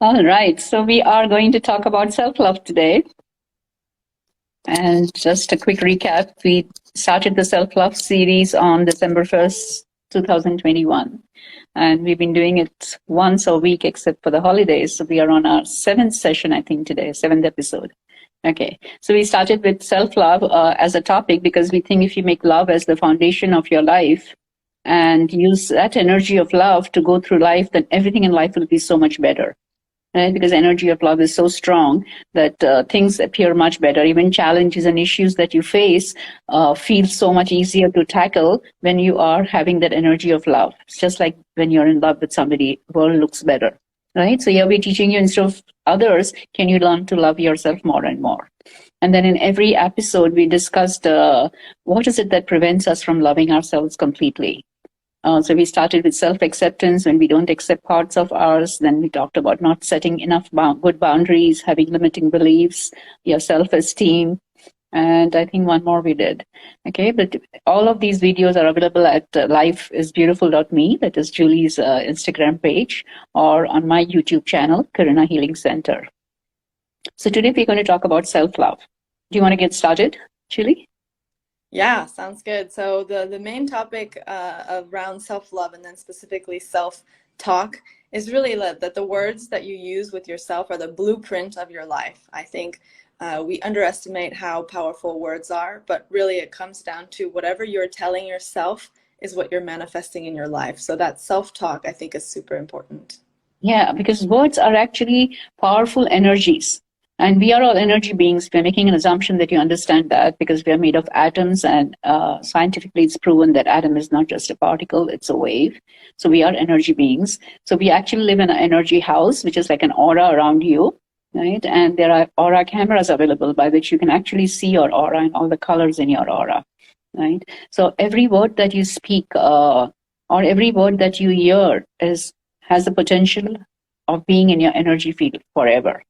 All right. So we are going to talk about self-love today. And just a quick recap, we started the self-love series on December 1st, 2021. And we've been doing it once a week except for the holidays. So we are on our seventh session, I think, today, seventh episode. Okay. So we started with self-love as a topic because we think if you make love as the foundation of your life and use that energy of love to go through life, then everything in life will be so much better. Right? Because energy of love is so strong that things appear much better. Even challenges and issues that you face feel so much easier to tackle when you are having that energy of love. It's just like when you're in love with somebody, the world looks better. Right? So here we're teaching you instead of others, can you learn to love yourself more and more? And then in every episode, we discussed what is it that prevents us from loving ourselves completely. So we started with self-acceptance. When we don't accept parts of ours, then we talked about not setting enough good boundaries, having limiting beliefs, your self-esteem, and I think one more we did. Okay, but all of these videos are available at lifeisbeautiful.me, that is Julie's Instagram page, or on my YouTube channel, Karuna Healing Center. So today we're going to talk about self-love. Do you want to get started, Julie? Yeah, sounds good. So the main topic around self-love and then specifically self-talk is really that the words that you use with yourself are the blueprint of your life. I think we underestimate how powerful words are, but really it comes down to whatever you're telling yourself is what you're manifesting in your life. So that self-talk, I think, is super important. Yeah, because words are actually powerful energies. And we are all energy beings. We're making an assumption that you understand that because we are made of atoms, and scientifically it's proven that atom is not just a particle, it's a wave. So we are energy beings. So we actually live in an energy house, which is like an aura around you, right? And there are aura cameras available by which you can actually see your aura and all the colors in your aura, right? So every word that you speak or every word that you hear has the potential of being in your energy field forever.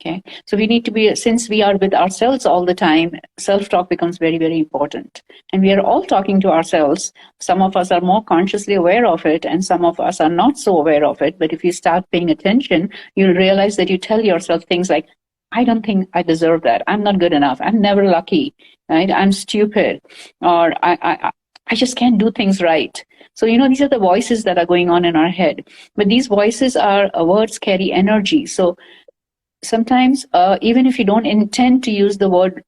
Okay, so we need to be, since we are with ourselves all the time, self-talk becomes very, very important. And we are all talking to ourselves. Some of us are more consciously aware of it, and some of us are not so aware of it. But if you start paying attention, you'll realize that you tell yourself things like, I don't think I deserve that. I'm not good enough. I'm never lucky, right? I'm stupid. Or I just can't do things right. So, these are the voices that are going on in our head. But these voices are, words carry energy. So sometimes, even if you don't intend to use the word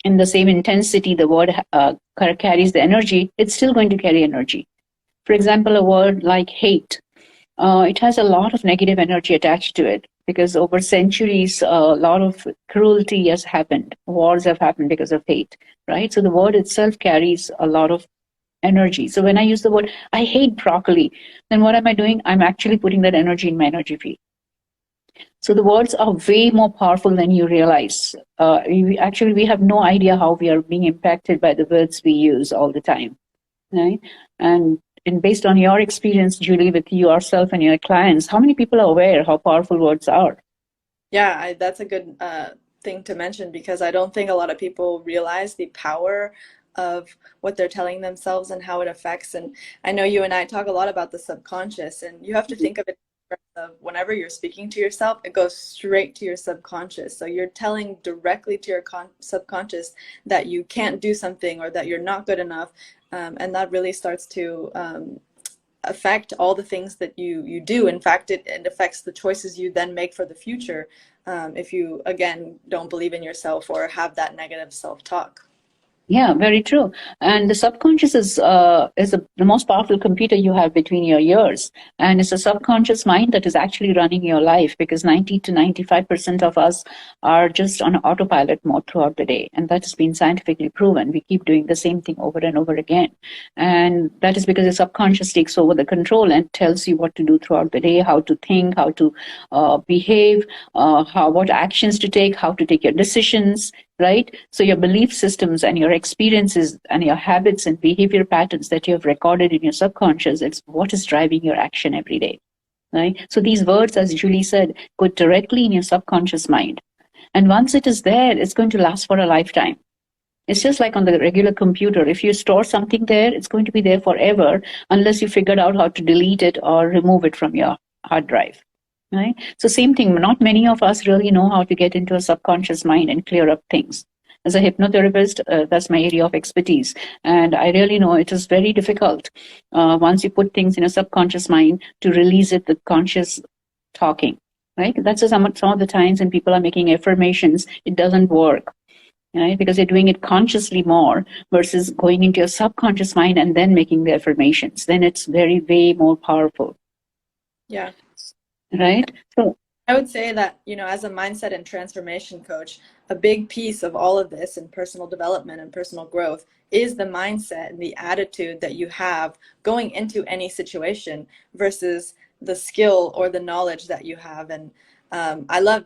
in the same intensity the word carries the energy, it's still going to carry energy. For example, a word like hate, it has a lot of negative energy attached to it because over centuries, a lot of cruelty has happened. Wars have happened because of hate, right? So the word itself carries a lot of energy. So when I use the word, I hate broccoli, then what am I doing? I'm actually putting that energy in my energy field. So the words are way more powerful than you realize. We have no idea how we are being impacted by the words we use all the time, right? And based on your experience, Julie, with yourself and your clients, how many people are aware how powerful words are? Yeah, that's a good thing to mention because I don't think a lot of people realize the power of what they're telling themselves and how it affects. And I know you and I talk a lot about the subconscious, and you have to think of it in terms of whenever you're speaking to yourself, it goes straight to your subconscious. So you're telling directly to your subconscious that you can't do something or that you're not good enough. And that really starts to affect all the things that you do. In fact, it affects the choices you then make for the future if you, again, don't believe in yourself or have that negative self-talk. Yeah, very true. And the subconscious is the most powerful computer you have between your ears, and it's a subconscious mind that is actually running your life because 90 to 95% of us are just on autopilot mode throughout the day, and that has been scientifically proven. We keep doing the same thing over and over again, and that is because the subconscious takes over the control and tells you what to do throughout the day, how to think, how to behave, what actions to take, how to take your decisions. Right? So your belief systems and your experiences and your habits and behavior patterns that you have recorded in your subconscious, it's what is driving your action every day. Right? So these words, as Julie said, go directly in your subconscious mind. And once it is there, it's going to last for a lifetime. It's just like on the regular computer. If you store something there, it's going to be there forever unless you figured out how to delete it or remove it from your hard drive. right? So same thing, not many of us really know how to get into a subconscious mind and clear up things. As a hypnotherapist, that's my area of expertise. And I really know it is very difficult once you put things in a subconscious mind to release it with conscious talking, right? That's just some of the times when people are making affirmations, it doesn't work, right? Because they're doing it consciously more versus going into your subconscious mind and then making the affirmations. Then it's way more powerful. Yeah. Right? So I would say that, as a mindset and transformation coach, a big piece of all of this in personal development and personal growth is the mindset and the attitude that you have going into any situation versus the skill or the knowledge that you have. And I love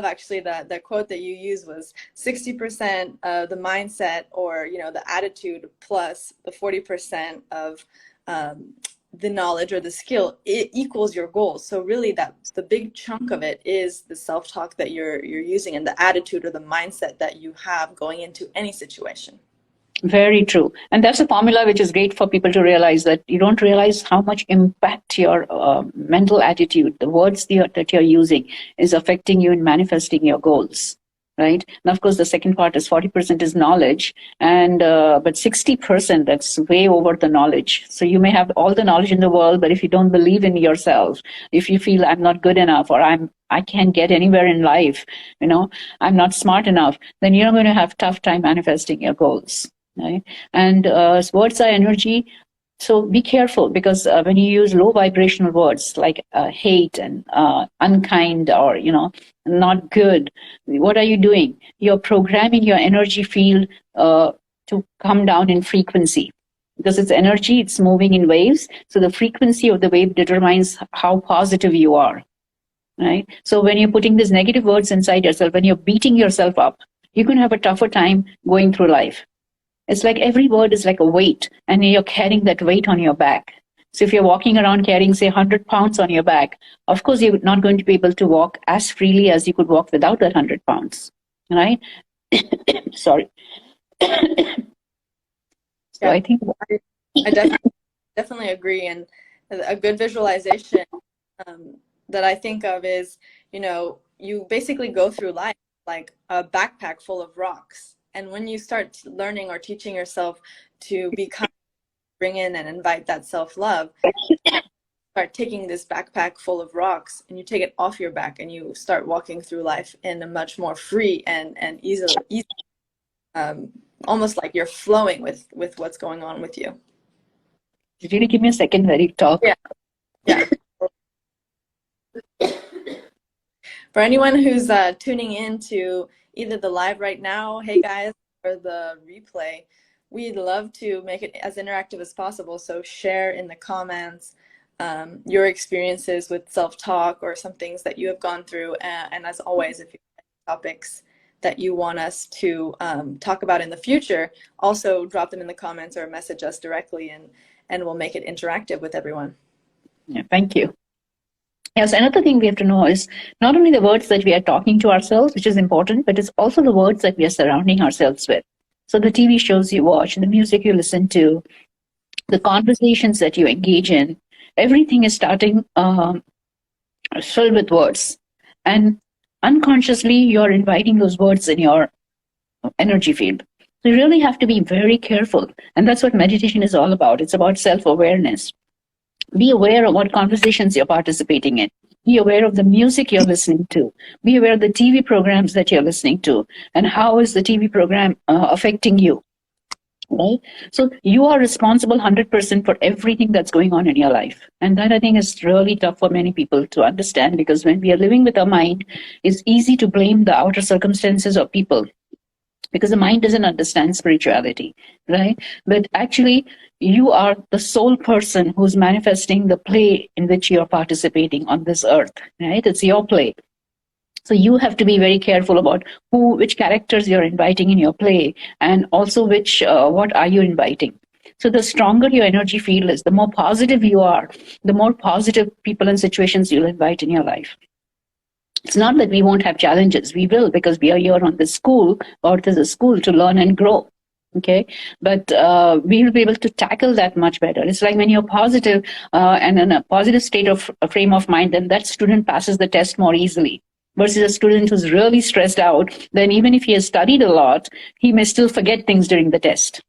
actually the quote that you used was 60% of the mindset or, the attitude plus the 40% of the knowledge or the skill, it equals your goals. So really the big chunk of it is the self-talk that you're using and the attitude or the mindset that you have going into any situation. Very true. And that's a formula which is great for people to realize, that you don't realize how much impact your mental attitude, the words that you're using, is affecting you in manifesting your goals. Right? And of course, the second part is 40% is knowledge, and but 60%, that's way over the knowledge. So you may have all the knowledge in the world, but if you don't believe in yourself, if you feel I'm not good enough, or I can't get anywhere in life, I'm not smart enough, then you're going to have tough time manifesting your goals. Right? And words are energy. So be careful, because when you use low vibrational words like hate and unkind, or, not good, what are you doing? You're programming your energy field to come down in frequency. Because it's energy, it's moving in waves. So the frequency of the wave determines how positive you are. Right? So when you're putting these negative words inside yourself, when you're beating yourself up, you're going to have a tougher time going through life. It's like every word is like a weight, and you're carrying that weight on your back. So if you're walking around carrying, say, 100 pounds on your back, of course, you're not going to be able to walk as freely as you could walk without that 100 pounds, right? Sorry. So yeah, I think I definitely agree. And a good visualization that I think of is, you basically go through life like a backpack full of rocks. And when you start learning or teaching yourself to bring in and invite that self-love, start taking this backpack full of rocks and you take it off your back and you start walking through life in a much more free and easy, almost like you're flowing with what's going on with you. Did you give me a second while you talk? Yeah. For anyone who's tuning in to either the live right now, hey guys, or the replay, we'd love to make it as interactive as possible. So share in the comments your experiences with self-talk or some things that you have gone through. And as always, if you have topics that you want us to talk about in the future, also drop them in the comments or message us directly, and we'll make it interactive with everyone. Yeah, thank you. Yes, another thing we have to know is not only the words that we are talking to ourselves, which is important, but it's also the words that we are surrounding ourselves with. So the TV shows you watch, the music you listen to, the conversations that you engage in, everything is starting filled with words. And unconsciously, you're inviting those words in your energy field. So you really have to be very careful. And that's what meditation is all about. It's about self-awareness. Be aware of what conversations you're participating in. Be aware of the music you're listening to. Be aware of the TV programs that you're listening to, and how is the TV program affecting you. Right? So you are responsible 100% for everything that's going on in your life. And that, I think, is really tough for many people to understand, because when we are living with our mind, it's easy to blame the outer circumstances of people, because the mind doesn't understand spirituality, right? But actually, you are the sole person who's manifesting the play in which you're participating on this earth, right? It's your play. So you have to be very careful about which characters you're inviting in your play, and also what are you inviting. So the stronger your energy field is, the more positive you are, the more positive people and situations you'll invite in your life. It's not that we won't have challenges. We will, because we are here on this school, or there's a school to learn and grow. Okay, but we will be able to tackle that much better. It's like when you're positive and in a positive state of a frame of mind, then that student passes the test more easily. Versus a student who's really stressed out, then even if he has studied a lot, he may still forget things during the test.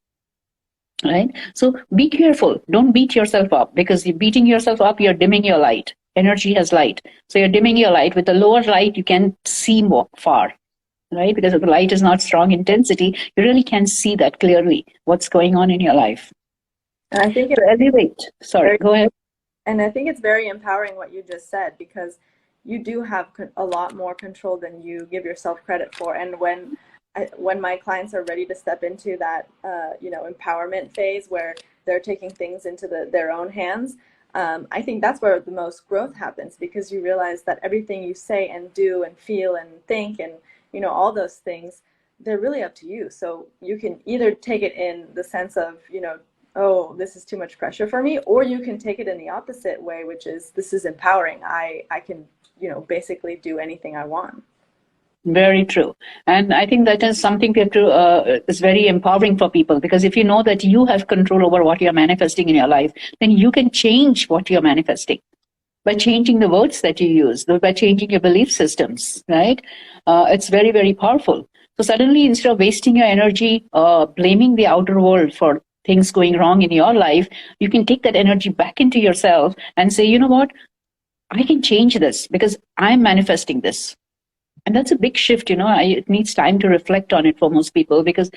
Right? So be careful. Don't beat yourself up, because you're beating yourself up, you're dimming your light. Energy has light. So you're dimming your light. With the lower light, you can see more far. Right? Because if the light is not strong intensity, you really can see that clearly, what's going on in your life. And I think so elevate. Sorry, go ahead. And I think it's very empowering what you just said, because you do have a lot more control than you give yourself credit for. And when my clients are ready to step into that, empowerment phase where they're taking things into their own hands, I think that's where the most growth happens, because you realize that everything you say and do and feel and think and, all those things, they're really up to you. So you can either take it in the sense of, oh, this is too much pressure for me, or you can take it in the opposite way, which is, this is empowering. I can, basically do anything I want. Very true. And I think that is something that is very empowering for people, because if you know that you have control over what you're manifesting in your life, then you can change what you're manifesting by changing the words that you use, by changing your belief systems, right? It's very, very powerful. So suddenly, instead of wasting your energy blaming the outer world for things going wrong in your life, you can take that energy back into yourself and say, you know what? I can change this because I'm manifesting this. And that's a big shift, it needs time to reflect on it for most people, because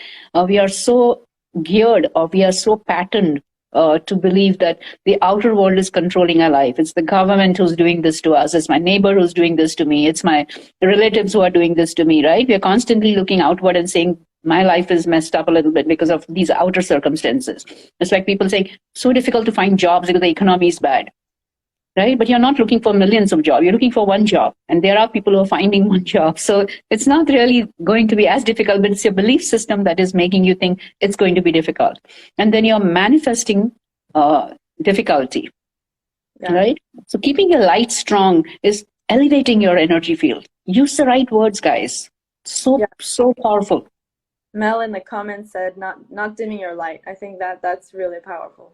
we are so geared, or we are so patterned to believe that the outer world is controlling our life. It's the government who's doing this to us. It's my neighbor who's doing this to me. It's my relatives who are doing this to me, right? We're constantly looking outward and saying, my life is messed up a little bit because of these outer circumstances. It's like people say, so difficult to find jobs because the economy is bad. Right? But you're not looking for millions of jobs. You're looking for one job. And there are people who are finding one job. So it's not really going to be as difficult, but it's your belief system that is making you think it's going to be difficult. And then you're manifesting difficulty. Yeah. Right? So keeping your light strong is elevating your energy field. Use the right words, guys. So powerful. Mel in the comments said, not dimming your light. I think that's really powerful.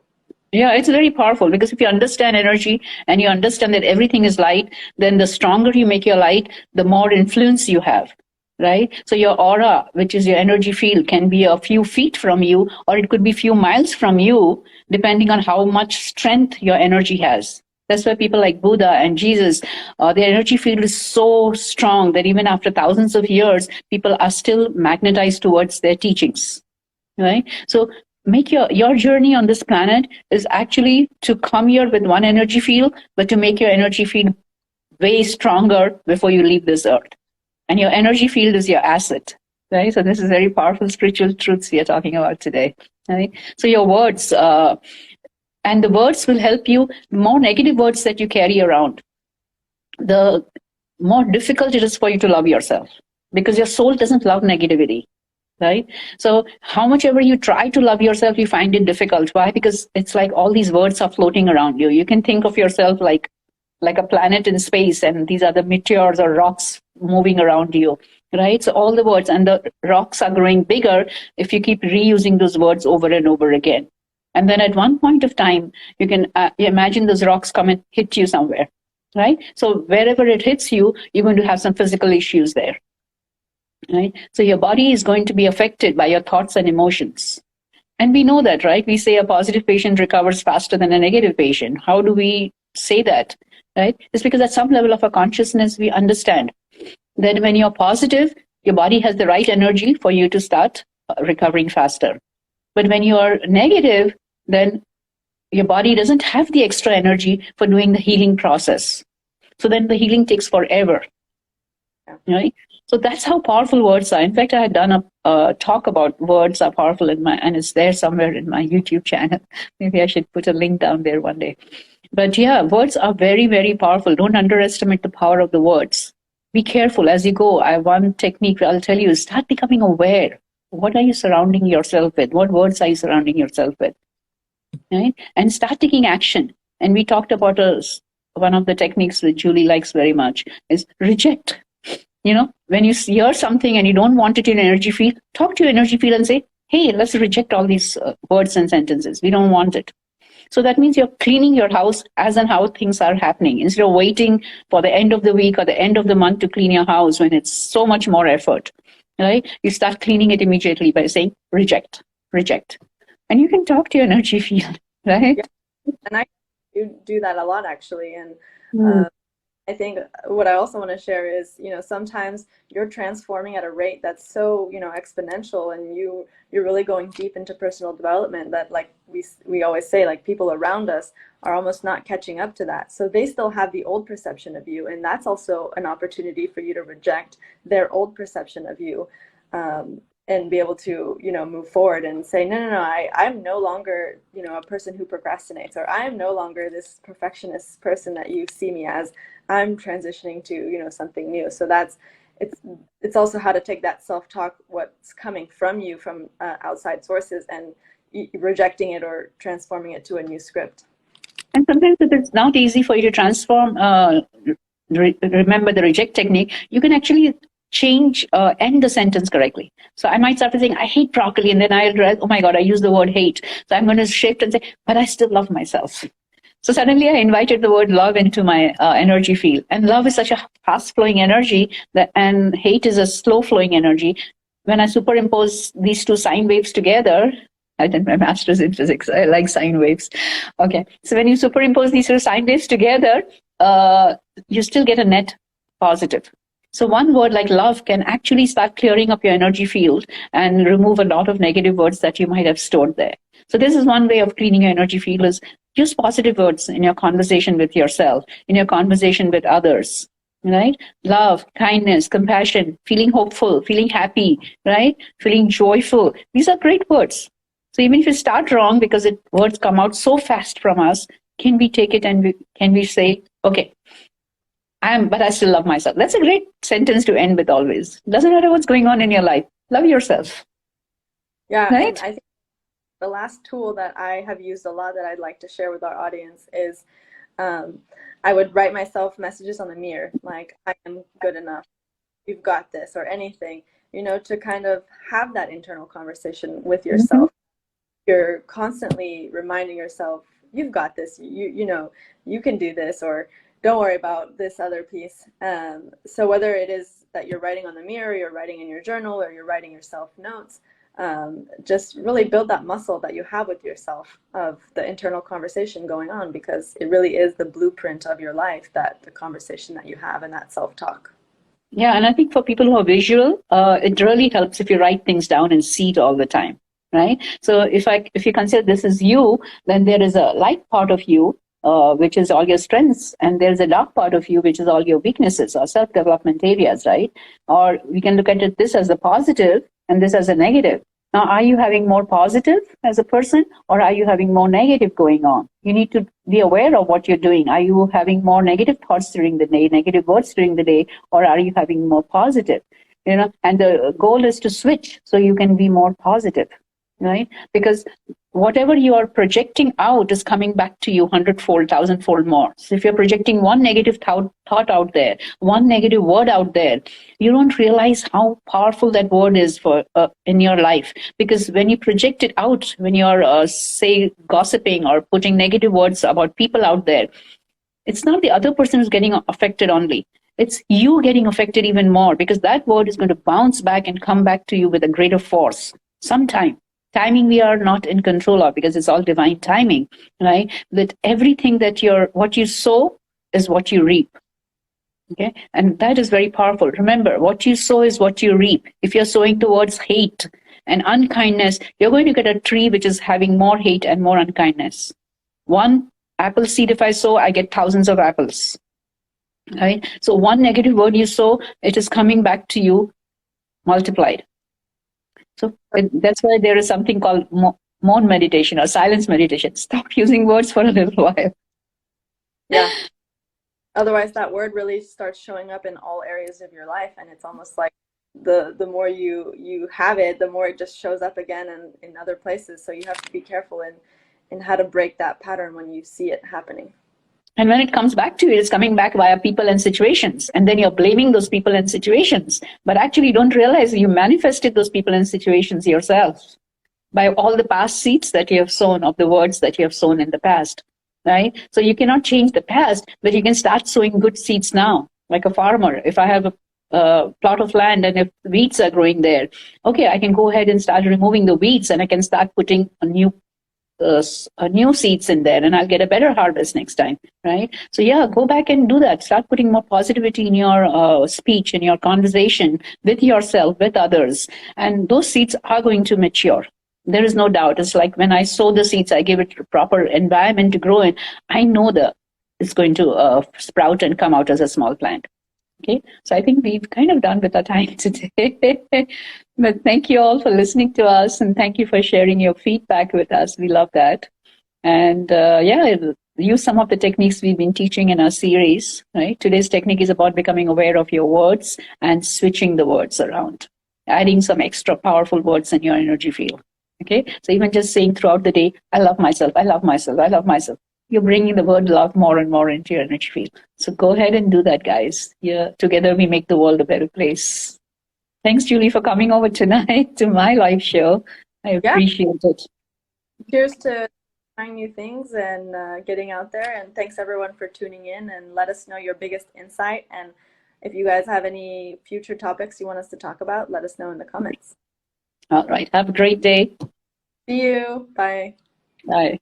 Yeah, it's very powerful, because if you understand energy and you understand that everything is light, then the stronger you make your light, the more influence you have, right? So your aura, which is your energy field, can be a few feet from you, or it could be a few miles from you, depending on how much strength your energy has. That's why people like Buddha and Jesus, their energy field is so strong that even after thousands of years, people are still magnetized towards their teachings, right? So make your journey on this planet is actually to come here with one energy field, but to make your energy field way stronger before you leave this earth. And your energy field is your asset, right? So this is very powerful spiritual truths we are talking about today, right? So your words, and the words will help you. More negative words that you carry around, the more difficult it is for you to love yourself, because your soul doesn't love negativity. Right? So how much ever you try to love yourself, you find it difficult. Why? Because it's like all these words are floating around you. You can think of yourself like a planet in space, and these are the meteors or rocks moving around you, right? So all the words, and the rocks are growing bigger if you keep reusing those words over and over again. And then at one point of time, you can imagine those rocks come and hit you somewhere, right? So wherever it hits you, you're going to have some physical issues there. Right? So your body is going to be affected by your thoughts and emotions. And we know that, right? We say a positive patient recovers faster than a negative patient. How do we say that, right? It's because at some level of our consciousness, we understand that when you're positive, your body has the right energy for you to start recovering faster. But when you're negative, then your body doesn't have the extra energy for doing the healing process. So then the healing takes forever, right? So that's how powerful words are. In fact, I had done a talk about words are powerful and it's there somewhere in my YouTube channel. Maybe I should put a link down there one day. But yeah, words are very, very powerful. Don't underestimate the power of the words. Be careful as you go. One technique I'll tell you is start becoming aware. What are you surrounding yourself with? What words are you surrounding yourself with? Right? And start taking action. And we talked about one of the techniques that Julie likes very much is reject. When you hear something and you don't want it in your energy field, talk to your energy field and say, hey, let's reject all these words and sentences. We don't want it. So that means you're cleaning your house as and how things are happening. Instead of waiting for the end of the week or the end of the month to clean your house when it's so much more effort, right? You start cleaning it immediately by saying, reject, reject. And you can talk to your energy field, right? Yeah. And I do that a lot, actually. And Mm. I think what I also want to share is, sometimes you're transforming at a rate that's so, exponential, and you're really going deep into personal development that, like we always say, like, people around us are almost not catching up to that. So they still have the old perception of you, and that's also an opportunity for you to reject their old perception of you. And be able to, move forward and say, no, I'm no longer, a person who procrastinates, or I am no longer this perfectionist person that you see me as. I'm transitioning to, something new. So it's also how to take that self-talk, what's coming from you from outside sources, and rejecting it or transforming it to a new script. And sometimes if it's not easy for you to transform, remember the reject technique, you can actually end the sentence correctly. So I might start with saying, I hate broccoli, and then I'll realize, oh my God, I use the word hate. So I'm going to shift and say, but I still love myself. So suddenly I invited the word love into my energy field. And love is such a fast-flowing energy, and hate is a slow-flowing energy. When I superimpose these two sine waves together, I did my master's in physics. I like sine waves. Okay. So when you superimpose these two sine waves together, you still get a net positive. So one word like love can actually start clearing up your energy field and remove a lot of negative words that you might have stored there. So this is one way of cleaning your energy field, is use positive words in your conversation with yourself, in your conversation with others, right? Love, kindness, compassion, feeling hopeful, feeling happy, right? Feeling joyful. These are great words. So even if you start wrong, because words come out so fast from us, can we take it and can we say, okay, but I still love myself. That's a great sentence to end with always. Doesn't matter what's going on in your life. Love yourself. Yeah, right? And I think the last tool that I have used a lot that I'd like to share with our audience is I would write myself messages on the mirror, like, I am good enough, you've got this, or anything, to kind of have that internal conversation with yourself. Mm-hmm. You're constantly reminding yourself, you've got this, you can do this, or don't worry about this other piece. So whether it is that you're writing on the mirror, you're writing in your journal, or you're writing yourself notes, just really build that muscle that you have with yourself of the internal conversation going on, because it really is the blueprint of your life, that the conversation that you have and that self-talk. Yeah, and I think for people who are visual, it really helps if you write things down and see it all the time, right? So if you consider this is you, then there is a light part of you, which is all your strengths, and there's a dark part of you, which is all your weaknesses or self-development areas, right? Or we can look at this as a positive and this as a negative. Now, are you having more positive as a person, or are you having more negative going on? You need to be aware of what you're doing. Are you having more negative thoughts during the day, negative words during the day, or are you having more positive? And the goal is to switch so you can be more positive, right? Because whatever you are projecting out is coming back to you 100-fold, 1,000-fold more. So if you're projecting one negative thought out there, one negative word out there, you don't realize how powerful that word is for in your life. Because when you project it out, when you're, say, gossiping or putting negative words about people out there, it's not the other person who's getting affected only. It's you getting affected even more, because that word is going to bounce back and come back to you with a greater force sometime. Timing we are not in control of, because it's all divine timing, right? That everything what you sow is what you reap. Okay. And that is very powerful. Remember, what you sow is what you reap. If you're sowing towards hate and unkindness, you're going to get a tree which is having more hate and more unkindness. One apple seed, if I sow, I get thousands of apples. Right? So one negative word you sow, it is coming back to you multiplied. So that's why there is something called mode meditation or silence meditation. Stop using words for a little while. Yeah. Otherwise, that word really starts showing up in all areas of your life, and it's almost like the more you have it, the more it just shows up again in other places. So you have to be careful in how to break that pattern when you see it happening. And when it comes back to you, it's coming back via people and situations. And then you're blaming those people and situations. But actually, you don't realize you manifested those people and situations yourself. by all the past seeds that you have sown, of the words that you have sown in the past, right? So you cannot change the past, but you can start sowing good seeds now. Like a farmer, if I have a plot of land and if weeds are growing there, okay, I can go ahead and start removing the weeds, and I can start putting new seeds in there, and I'll get a better harvest next time, right? So yeah, go back and do that. Start putting more positivity in your speech, in your conversation with yourself, with others, and those seeds are going to mature. There is no doubt. It's like when I sow the seeds, I give it a proper environment to grow in. I know that it's going to sprout and come out as a small plant. Okay, so I think we've kind of done with our time today. But thank you all for listening to us, and thank you for sharing your feedback with us. We love that. And yeah, use some of the techniques we've been teaching in our series, right? Today's technique is about becoming aware of your words and switching the words around, adding some extra powerful words in your energy field. Okay, so even just saying throughout the day, I love myself, I love myself, I love myself. You're bringing the word love more and more into your energy field. So go ahead and do that, guys. Yeah, together we make the world a better place. Thanks, Julie, for coming over tonight to my live show. I appreciate it. Cheers to trying new things and getting out there. And thanks everyone for tuning in, and let us know your biggest insight. And if you guys have any future topics you want us to talk about, let us know in the comments. All right. Have a great day. See you. Bye. Bye.